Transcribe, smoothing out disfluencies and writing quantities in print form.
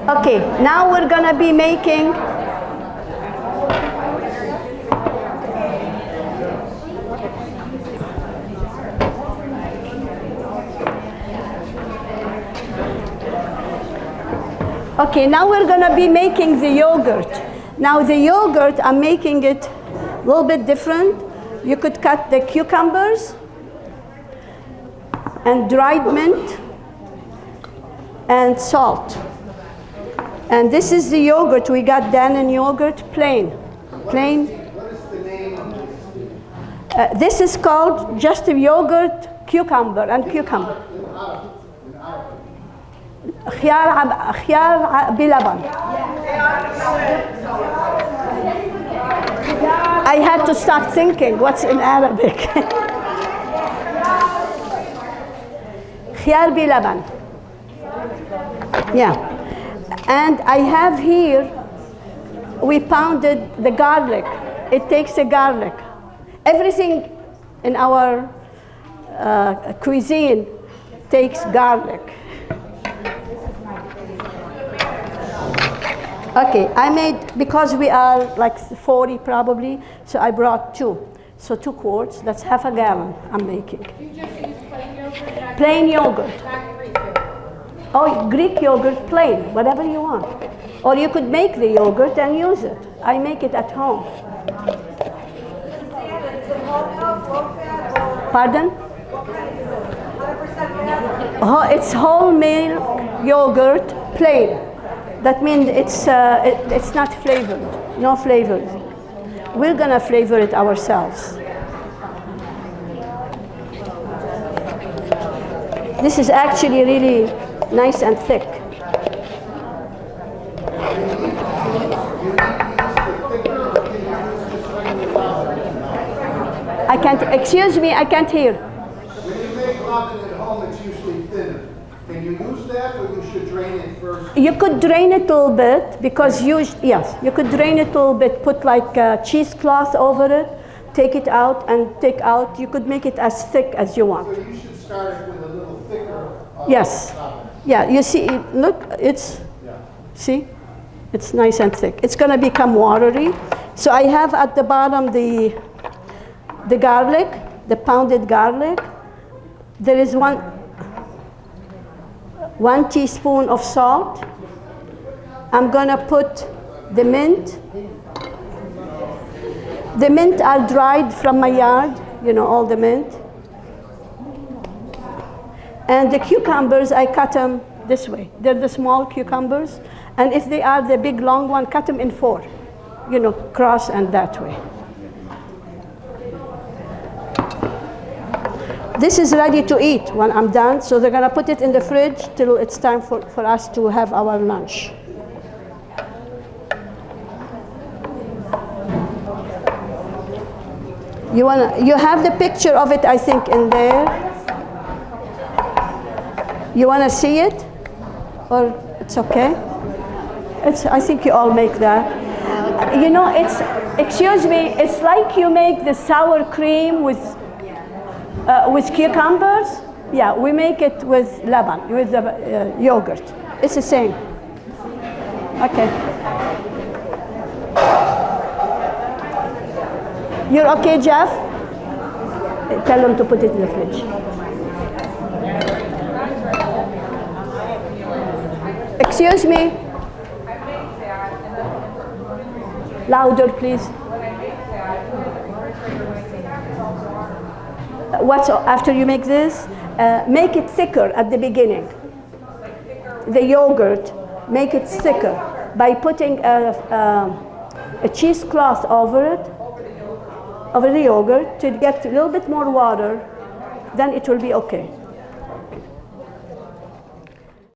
Okay, now we're gonna be making the yogurt. Now the yogurt, I'm making it a little bit different. You could cut the cucumbers and dried mint and salt. And this is the yogurt. We got Dannon yogurt, plain. What is the name? This is called just a yogurt, cucumber and cucumber. Khyar Bi Laban. I had to start thinking what's in Arabic. Khyar Bi Laban. Yeah. And I have here, we pounded the garlic. It takes the garlic. Everything in our cuisine takes garlic. Okay, I made, because we are like 40 probably, so I brought 2. So 2 quarts, that's half a gallon I'm making. You just use plain yogurt? Plain yogurt. Not Greek yogurt. Oh, Greek yogurt, plain, whatever you want. Or you could make the yogurt and use it. I make it at home. Pardon? Oh, it's whole milk yogurt, plain. That means it's not flavored, no flavors. We're gonna flavor it ourselves. This is actually really nice and thick. I can't, excuse me, I can't hear. When you make ramen at home, it's usually thinner. Can you use that, or you should drain it first? You could drain it a little bit, because yes, you could drain it a little bit, put like a cheesecloth over it, take it out and take out. You could make it as thick as you want. So you should start it with a little thicker. Yes. Yeah, you see, look, it's, see? It's nice and thick. It's gonna become watery. So I have at the bottom the garlic, the pounded garlic. There is 1 teaspoon of salt. I'm gonna put the mint. The mint are dried from my yard, you know, all the mint. And the cucumbers, I cut them this way. They're the small cucumbers. And if they are the big long one, cut them in 4, you know, cross and that way. This is ready to eat when I'm done, so they're gonna put it in the fridge till it's time for us to have our lunch. You have the picture of it, I think, in there. You wanna see it? Or it's okay? I think you all make that. You know, excuse me, it's like you make the sour cream with cucumbers. Yeah, we make it with laban, with the yogurt. It's the same. Okay. You're okay, Jeff? Tell them to put it in the fridge. Excuse me. Louder, please. What's after you make this? Make it thicker at the beginning. The yogurt, make it thicker by putting a cheesecloth over it, over the yogurt, to get a little bit more water. Then it will be okay.